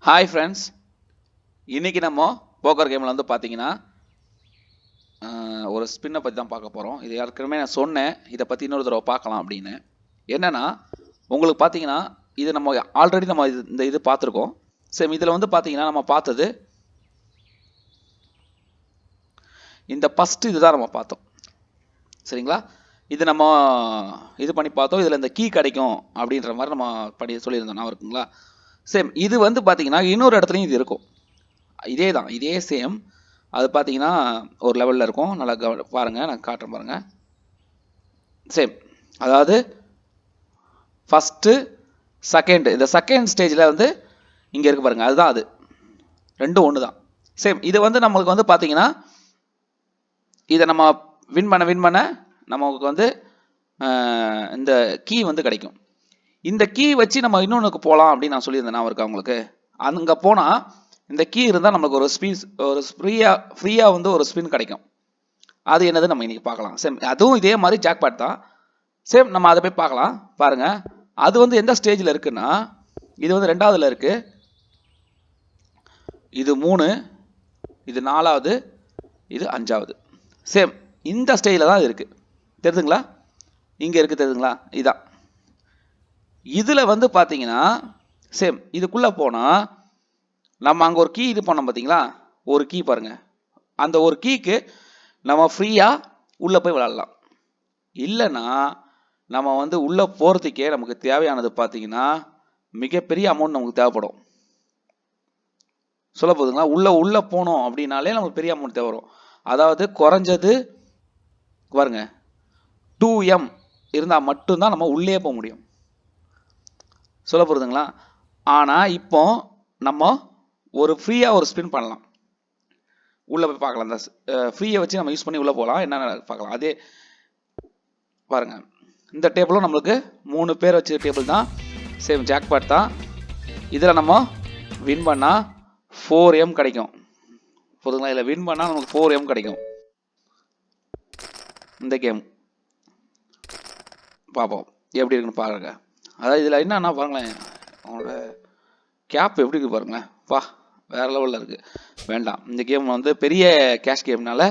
Hi friends, இன்றைக்கி நம்ம poker கேமில் வந்து பார்த்தீங்கன்னா ஒரு ஸ்பின்னை பற்றி தான் பார்க்க போகிறோம். இது ஏற்கனவே நான் சொன்னேன், இதை பற்றி இன்னொரு தடவை பார்க்கலாம் அப்படின்னு. என்னென்னா உங்களுக்கு பார்த்தீங்கன்னா இது நம்ம ஆல்ரெடி நம்ம இது பார்த்துருக்கோம். சரி, இதில் வந்து பார்த்தீங்கன்னா நம்ம பார்த்தது இந்த ஃபஸ்ட்டு இது தான் நம்ம பார்த்தோம். சரிங்களா, இது நம்ம இது பண்ணி பார்த்தோம். இதில் இந்த கீ கிடைக்கும் அப்படின்ற மாதிரி நம்ம படி சொல்லியிருந்தோம், நான் இருக்குங்களா. சேம் இது வந்து பார்த்தீங்கன்னா இன்னொரு இடத்துலையும் இது இருக்கும். இதே தான், இதே சேம். அது பார்த்தீங்கன்னா ஒரு லெவலில் இருக்கும். நல்லா பாருங்கள், நான் காட்டுறேன் பாருங்கள். சேம், அதாவது ஃபஸ்ட்டு செகண்டு, இந்த செகண்ட் ஸ்டேஜில் வந்து இங்கே இருக்கு பாருங்கள், அதுதான் அது. ரெண்டும் ஒன்று தான். சேம், இது வந்து நம்மளுக்கு வந்து பார்த்தீங்கன்னா இதை நம்ம வின் பண்ண நமக்கு வந்து இந்த கீ வந்து கிடைக்கும். இந்த கீ வச்சு நம்ம இன்னொன்றுக்கு போகலாம் அப்படின்னு நான் சொல்லியிருந்தேன், நான் இருக்கா உங்களுக்கு. அங்கே போனால் இந்த கீ இருந்தால் நம்மளுக்கு ஒரு ஃப்ரீயாக வந்து ஒரு ஸ்பின் கிடைக்கும். அது என்னது நம்ம இன்றைக்கி பார்க்கலாம். சேம், அதுவும் இதே மாதிரி ஜாக்பாட் தான். சேம், நம்ம அதை போய் பார்க்கலாம். பாருங்கள், அது வந்து எந்த ஸ்டேஜில் இருக்குன்னா, இது வந்து 2ஆவதுல இருக்குது, இது 3, இது 4ஆவது, இது 5ஆவது. சேம், இந்த ஸ்டேஜில் தான் இருக்குது. தெரியுதுங்களா, இங்கே இருக்குது, தெரியுதுங்களா, இதான். இதில் வந்து பார்த்தீங்கன்னா சேம், இதுக்குள்ளே போனால் நம்ம அங்கே ஒரு கீ இது பண்ணோம் பார்த்தீங்களா, ஒரு கீ பாருங்கள். அந்த ஒரு கீக்கு நம்ம ஃப்ரீயாக உள்ளே போய் விளாட்லாம். இல்லைன்னா நம்ம வந்து உள்ளே போகிறதுக்கே நமக்கு தேவையானது பார்த்தீங்கன்னா மிகப்பெரிய அமௌண்ட் நமக்கு தேவைப்படும். சொல்ல போதுங்களா, உள்ளே போனோம் அப்படின்னாலே நமக்கு பெரிய அமௌண்ட் தேவை வரும். அதாவது குறைஞ்சது பாருங்க 2M இருந்தால் மட்டும்தான் நம்ம உள்ளே போக முடியும். சொல்ல போகிறதுங்களா. ஆனால் இப்போ நம்ம ஒரு ஃப்ரீயாக ஒரு ஸ்பின் பண்ணலாம், உள்ளே போய் பார்க்கலாம். அந்த ஃப்ரீயை வச்சு நம்ம யூஸ் பண்ணி உள்ளே போகலாம், என்னென்ன பார்க்கலாம். அதே பாருங்கள், இந்த டேபிளும் நம்மளுக்கு 3 பேர் வச்சு டேபிள் தான். சேம் ஜாக்பாட் தான். இதில் நம்ம வின் பண்ணால் 4M கிடைக்கும். போதுங்களா, இதில் வின் பண்ணால் நமக்கு 4M கிடைக்கும். இந்த கேம் பார்ப்போம் எப்படி இருக்குன்னு பாருங்க. அதாவது இதில் என்னன்னா பாருங்களேன், அவனோட கேப் எப்படி இருக்கு பாருங்களேன், வா வேறு லெவலில் இருக்குது. வேண்டாம், இந்த கேம் வந்து பெரிய கேஷ் கேம்னால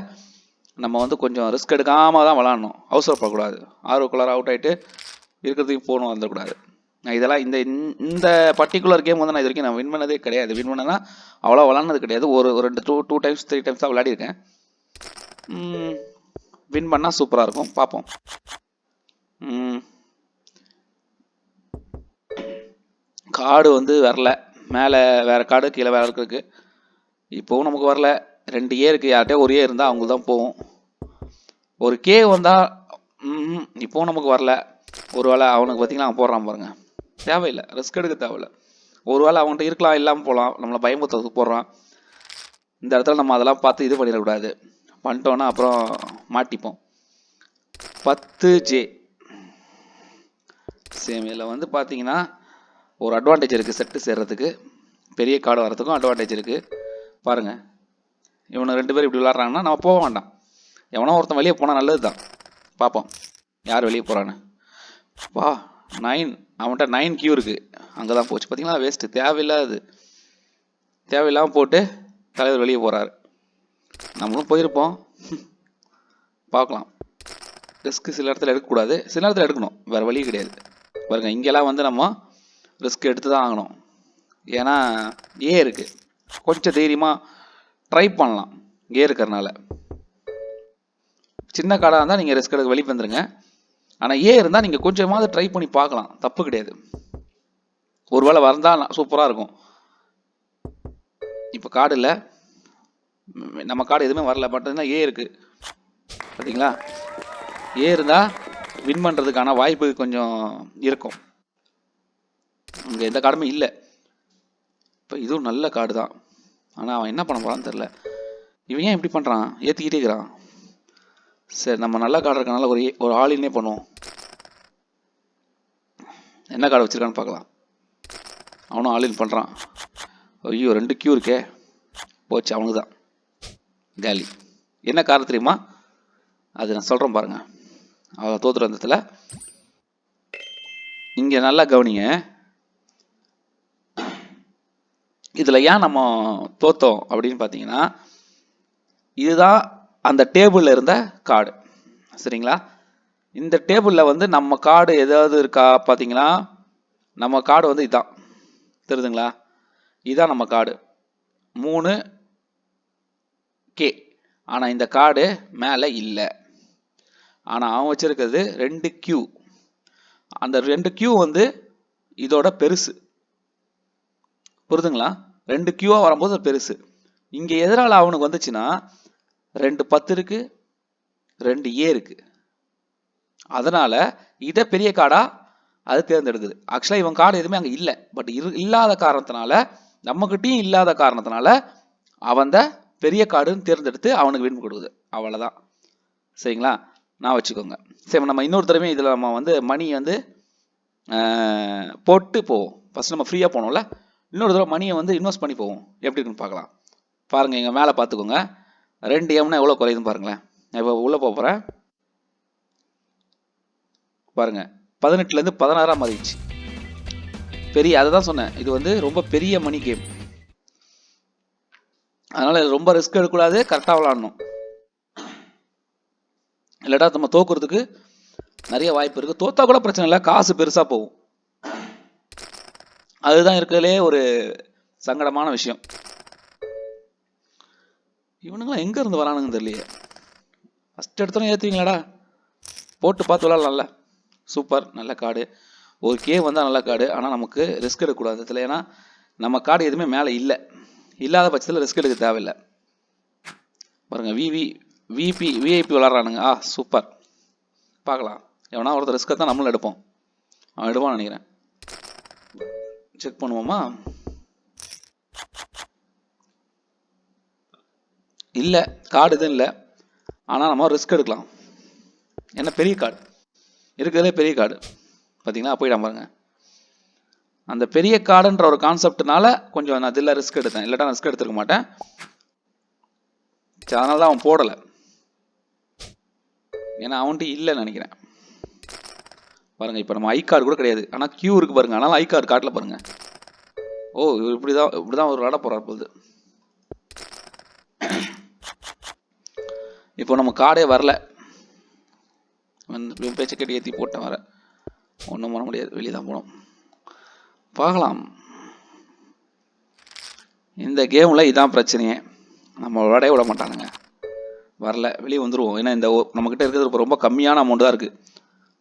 நம்ம வந்து கொஞ்சம் ரிஸ்க் எடுக்காமல் தான் விளாடணும். அவசரப்படக்கூடாது. ஆர்வக்குள்ளார அவுட் ஆகிட்டு இருக்கிறதுக்கு போகணும், வந்துடக்கூடாது. நான் இதெல்லாம் இந்த பர்டிகுலர் கேம் வந்து நான் இது வரைக்கும் நான் வின் பண்ணதே கிடையாது. வின் பண்ணனா அவ்வளோ விளாட்னது கிடையாது. ஒரு 2 டைம்ஸ் 3 டைம்ஸ் தான் விளையாடிருக்கேன். வின் பண்ணால் சூப்பராக இருக்கும், பார்ப்போம். கார்டு வந்து வரல, மேலே வேறு கார்டு கீழே வேறு இருக்குது. இப்போவும் நமக்கு வரல. 2A இருக்குது, யார்கிட்டே ஒரு A இருந்தால் அவங்களுக்கு தான் போகும். ஒரு K வந்தால் இப்போவும் நமக்கு வரல. ஒரு வேளை அவனுக்கு பார்த்திங்கன்னா அவன் போடுறான் பாருங்க, தேவையில்லை, ரிஸ்க் எடுக்க தேவையில்லை. ஒரு வேளை அவன்கிட்ட இருக்கலாம், இல்லாமல் போகலாம், நம்மளை பயமுறுத்துறதுக்கு போடுறான். இந்த இடத்துல நம்ம அதெல்லாம் பார்த்து இது பண்ணிடக்கூடாது. பண்ணிட்டோன்னா அப்புறம் மாட்டிப்போம். 10J same. இதில் வந்து பார்த்தீங்கன்னா ஒரு அட்வான்டேஜ் இருக்குது, செட்டு சேர்றதுக்கு, பெரிய கார்டு வரதுக்கும் அட்வான்டேஜ் இருக்குது. பாருங்கள், இவனை 2 பேர் இப்படி விளாட்றாங்கன்னா நம்ம போக வேண்டாம். எவனோ ஒருத்தன் வெளியே போனால் நல்லது தான். பார்ப்போம் யார் வெளியே போகிறான்னு. வா 9, அவன்கிட்ட 9 கியூ இருக்குது, அங்கே தான் போச்சு பார்த்தீங்களா, வேஸ்ட்டு, தேவையில்லாமல் போட்டு தலைவர் வெளியே போகிறாரு. நம்மளும் போயிருப்போம், பார்க்கலாம். ரிஸ்க்கு சில இடத்துல எடுக்கக்கூடாது, சில இடத்துல எடுக்கணும், வேறு வழி கிடையாது. பாருங்கள், இங்கெல்லாம் வந்து நம்ம ரிஸ்க் எடுத்து தான் ஆகணும். ஏன்னா ஏ இருக்குது, கொஞ்சம் தைரியமாக ட்ரை பண்ணலாம். ஏ இருக்கிறனால சின்ன காடாக இருந்தால் நீங்கள் ரிஸ்க் எடுக்க வெளியே வந்துடுங்க. ஆனால் ஏ இருந்தால் நீங்கள் கொஞ்சமாவது ட்ரை பண்ணி பார்க்கலாம், தப்பு கிடையாது. ஒரு வேளை வந்தால் சூப்பராக இருக்கும். இப்போ கார்டு இல்லை, நம்ம கார்டு எதுவுமே வரல, பட் ஏ இருக்குது பார்த்தீங்களா. ஏ இருந்தால் வின் பண்ணுறதுக்கான வாய்ப்பு கொஞ்சம் இருக்கும். இங்கே எந்த கார்டுமே இல்லை. இப்போ இதுவும் நல்ல கார்டு தான், ஆனால் அவன் என்ன பண்ண போகிறான்னு தெரில. இவன் ஏன் இப்படி பண்ணுறான், ஏற்றிக்கிட்டே இருக்கிறான். சரி, நம்ம நல்ல கார்டு இருக்கனால ஒரு ஆளினே பண்ணுவோம். என்ன கார்டு வச்சுருக்கான்னு பார்க்கலாம். அவனும் ஆளின் பண்ணுறான். ஐயோ 2 கியூ இருக்கே, போச்சு, அவனுக்கு தான் காலி. என்ன கார்டு தெரியுமா, அது நான் சொல்கிறேன் பாருங்கள். அவன் தோத்துற வந்ததில் இங்கே நல்லா கவனிங்க. இதில் ஏன் நம்ம தோத்தோம் அப்படின்னு பார்த்தீங்கன்னா, இதுதான் அந்த டேபிளில் இருந்த கார்டு. சரிங்களா? இந்த டேபிளில் வந்து நம்ம கார்டு ஏதாவது இருக்கா பார்த்தீங்கன்னா, நம்ம கார்டு வந்து இதுதான். தெரியுதுங்களா? இதுதான் நம்ம கார்டு 3K. ஆனால் இந்த கார்டு மேலே இல்லை. ஆனால் அவன் வச்சிருக்கிறது 2Q. அந்த 2Q வந்து இதோட பெருசு. புரிதுங்களா? 2Qவா வரும்போது பெருசு. இங்கே எதனால் அவனுக்கு வந்துச்சுன்னா 2 10 இருக்கு, 2A இருக்கு. அதனால இதை பெரிய கார்டா அது தேர்ந்தெடுக்குது. ஆக்சுவலாக இவன் கார்டு எதுவுமே அங்கே இல்லை. பட் இல்லாத காரணத்தினால, நம்மகிட்டையும் இல்லாத காரணத்தினால அவன் பெரிய கார்டுன்னு தேர்ந்தெடுத்து அவனுக்கு வின் கொடுக்குது. அவ்வளோதான். சரிங்களா? நான் வச்சுக்கோங்க. சரி, நம்ம இன்னொரு தடவை இதில் நம்ம வந்து மணி வந்து போட்டு போவோம். ஃபஸ்ட் நம்ம ஃப்ரீயாக போனோம்ல, இன்னொரு தடவை மணியை வந்து இன்வெஸ்ட் பண்ணி போவோம். எப்படி இருக்குன்னு பார்க்கலாம். பாருங்கள், இங்கே மேலே பார்த்துக்கோங்க. 2M எவ்வளோ குறையுதுன்னு பாருங்களேன். நான் இப்போ உள்ளே போகிறேன். பாருங்கள், 18லேருந்து 16 மாறிடுச்சு. பெரிய, அதை தான் சொன்னேன், இது வந்து ரொம்ப பெரிய மணி கேம். அதனால் ரொம்ப ரிஸ்க் எடுக்கக்கூடாது, கரெக்டாக விளாடணும். இல்லாட்டா நம்ம தோக்குறதுக்கு நிறைய வாய்ப்பு இருக்குது. தோத்தா கூட பிரச்சனை இல்லை, காசு பெருசாக போகும். அதுதான் இருக்கிறதுலே ஒரு சங்கடமான விஷயம். இவனுங்களாம் எங்கே இருந்து வரானுங்கன்னு தெரியலையே. ஃபஸ்ட் எடுத்தோன்னே ஏற்றுவீங்களாடா? போட்டு பார்த்து விளாட்லாம்ல. சூப்பர், நல்ல கார்டு. ஒரு கே வந்தால் நல்ல கார்டு. ஆனால் நமக்கு ரிஸ்க் எடுக்கக்கூடாது இதில். ஏன்னா நம்ம கார்டு எதுவுமே மேலே இல்லை. இல்லாத பட்சத்தில் ரிஸ்க் எடுக்க தேவையில்லை. பாருங்கள், விஐபி விளாட்றானுங்க. சூப்பர். பார்க்கலாம், எவனா ஒருத்தர் ரிஸ்க்கை தான் நம்மளும் எடுப்போம். அவன் எடுப்பான்னு நினைக்கிறேன். செக் பண்ணுவோமா? இல்லை, கார்டு எதுவும் இல்லை. ஆனால் நம்ம ரிஸ்க் எடுக்கலாம். என்ன பெரிய கார்டு இருக்கிறதுலே பெரிய கார்டு பார்த்தீங்களா? போயிடாம பாருங்க. அந்த பெரிய கார்டுன்ற ஒரு கான்செப்ட்னால கொஞ்சம் நான் இதில் ரிஸ்க் எடுத்தேன். இல்லாட்டா நான் ரிஸ்க் எடுத்துருக்க மாட்டேன். அதனால தான் அவன் போடலை. ஏன்னா அவன்ட்டு இல்லைன்னு நினைக்கிறேன். பாருங்கள், இப்போ நம்ம ஐ கார்டு கூட கிடையாது. ஆனால் கியூ இருக்குது பாருங்கள். ஆனால் ஐ கார்டு காட்டில் பாருங்கள். ஓ, இப்படி தான் ஒரு விளாட போகிறார் போகுது. இப்போ நம்ம கார்டே வரல. பேச்சை கட்டி ஏற்றி போட்டேன். வர ஒன்றும் பண்ண முடியாது, வெளியே தான் போகணும். பார்க்கலாம். இந்த கேமில் இதான் பிரச்சனையே, நம்ம விளையாடவே விட மாட்டானுங்க. வரல, வெளியே வந்துடுவோம். ஏன்னா இந்த நம்மக்கிட்ட இருக்கிறது இப்போ ரொம்ப கம்மியான அமௌண்ட் தான் இருக்குது.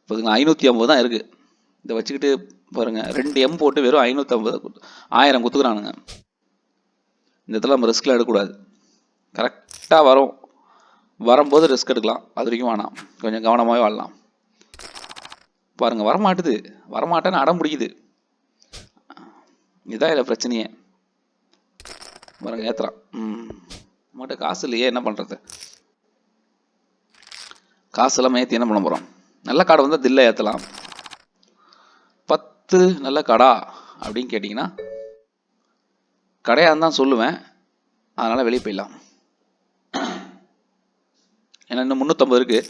இப்போதுங்க 550 தான் இருக்குது. இதை வச்சுக்கிட்டு பாருங்கள், 2M போட்டு வெறும் 550 1000 குத்துக்கிறானுங்க. இந்த இடத்துல நம்ம ரிஸ்கில் எடுக்கக்கூடாது. கரெக்டாக வரும்போது ரிஸ்க் எடுக்கலாம். அது வரைக்கும் வேணாம், கொஞ்சம் கவனமாகவே வாழலாம். பாருங்கள், வரமாட்டேன்னு அடம் பிடிக்குது. இதுதான் இதில் பிரச்சனையே. பாருங்க, ஏற்றுறான். நம்மகிட்ட காசு இல்லையே, என்ன பண்ணுறது? காசு எல்லாம் ஏற்றி என்ன பண்ண போகிறோம்? நல்ல கார்டு வந்தால் தில்லை ஏற்றலாம். 10 நல்ல கார்டா அப்படின்னு கேட்டிங்கன்னா கடையாக தான் சொல்லுவேன். அதனால் வெளியே போயிடலாம். ஏன்னா இன்னும் 350 இருக்குது.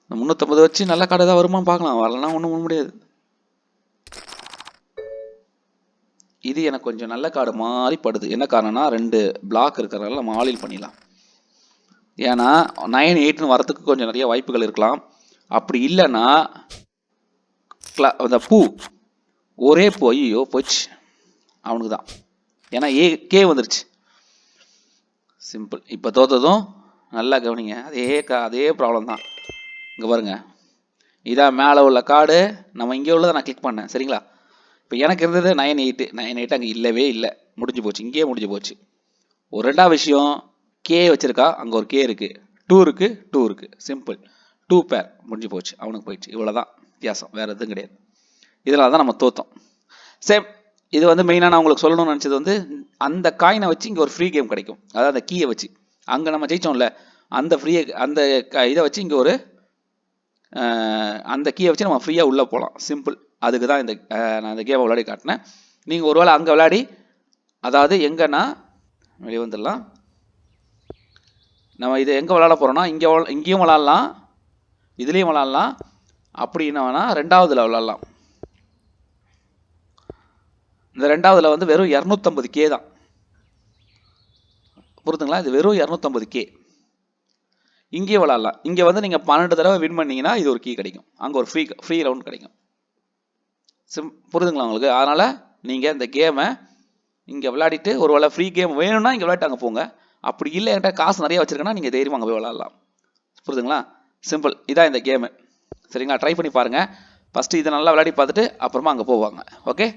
இந்த 350 வச்சு நல்ல கார்டு ஏதாவது வருமானு பார்க்கலாம். வரலன்னா ஒன்றும் பண்ண முடியாது. இது எனக்கு கொஞ்சம் நல்ல கார்டு மாதிரி படுது. என்ன காரணம்னா 2 பிளாக் இருக்கிறனால நம்ம ஆலில் பண்ணிடலாம். ஏன்னா 9 8ன்னு வரத்துக்கு கொஞ்சம் நிறைய வாய்ப்புகள் இருக்கலாம். அப்படி இல்லைன்னா அந்த பூ ஒரே பூ, ஐயோ போச்சு அவனுக்கு தான். ஏன்னா கே வந்துருச்சு. சிம்பிள். இப்போ தோத்ததும் நல்லா கவனிங்க, அதே ப்ராப்ளம் தான். இங்கே பாருங்க, இதான் மேலே உள்ள கார்டு. நம்ம இங்கே உள்ளதை நான் கிளிக் பண்ணேன். சரிங்களா? இப்போ எனக்கு இருந்தது 9 8 அங்கே இல்லவே இல்லை. முடிஞ்சு போச்சு, இங்கேயே முடிஞ்சு போச்சு. ஒரு ரெண்டாவது விஷயம், கே வச்சுருக்கா, அங்கே ஒரு கே இருக்குது, 2 இருக்குது. சிம்பிள். 2 பேர் முடிஞ்சு போச்சு, அவனுக்கு போயிடுச்சு. இவ்வளோதான் வித்தியாசம், வேறு எதுவும் கிடையாது. இதனால தான் நம்ம தோத்தோம். சேம். இது வந்து மெயினாக நான் உங்களுக்கு சொல்லணும்னு நினச்சது வந்து, அந்த காயினை வச்சு இங்கே ஒரு ஃப்ரீ கேம் கிடைக்கும். அதாவது அந்த கீயை வச்சு அங்கே நம்ம ஜெயிச்சோம்ல, அந்த அந்த இதை வச்சு இங்கே ஒரு அந்த கீயை வச்சு நம்ம ஃப்ரீயாக உள்ளே போகலாம். சிம்பிள். அதுக்கு தான் நான் இந்த கேமை விளையாடி காட்டினேன். நீங்கள் ஒருவேளை அங்கே விளையாடி, அதாவது எங்கன்னா வெளியே வந்துடலாம். நம்ம இதை எங்கே விளாட போகிறோன்னா, இங்கேயும் விளாட்லாம், இதுலேயும் விளாட்லாம். அப்படின்னா வேணால் 2வதுல விளாட்லாம். இந்த 2வதுல வந்து வெறும் 250K தான். புரிதுங்களா? இது வெறும் 250K. இங்கேயே விளாட்லாம். இங்கே வந்து நீங்கள் 12 தடவை வின் பண்ணீங்கன்னா இது ஒரு கீ கிடைக்கும். அங்கே ஒரு ஃப்ரீ ரவுண்ட் கிடைக்கும். புரிதுங்களா உங்களுக்கு? அதனால் நீங்கள் இந்த கேமை இங்கே விளையாடிட்டு ஒரு வேளை ஃப்ரீ கேம் வேணும்னா இங்கே விளையாட்டு அங்கே போங்க. அப்படி இல்லை என்கிட்ட காசு நிறைய வச்சுருக்கேன்னா நீங்கள் தைரியமாக அங்கே போய் விளாட்லாம். புரிதுங்களா? சிம்பிள். இதான் இந்த கேமு. சரிங்களா? ட்ரை பண்ணி பாருங்கள். ஃபஸ்ட்டு இதை நல்லா விளையாடி பார்த்துட்டு அப்புறமா அங்கே போவாங்க. ஓகே.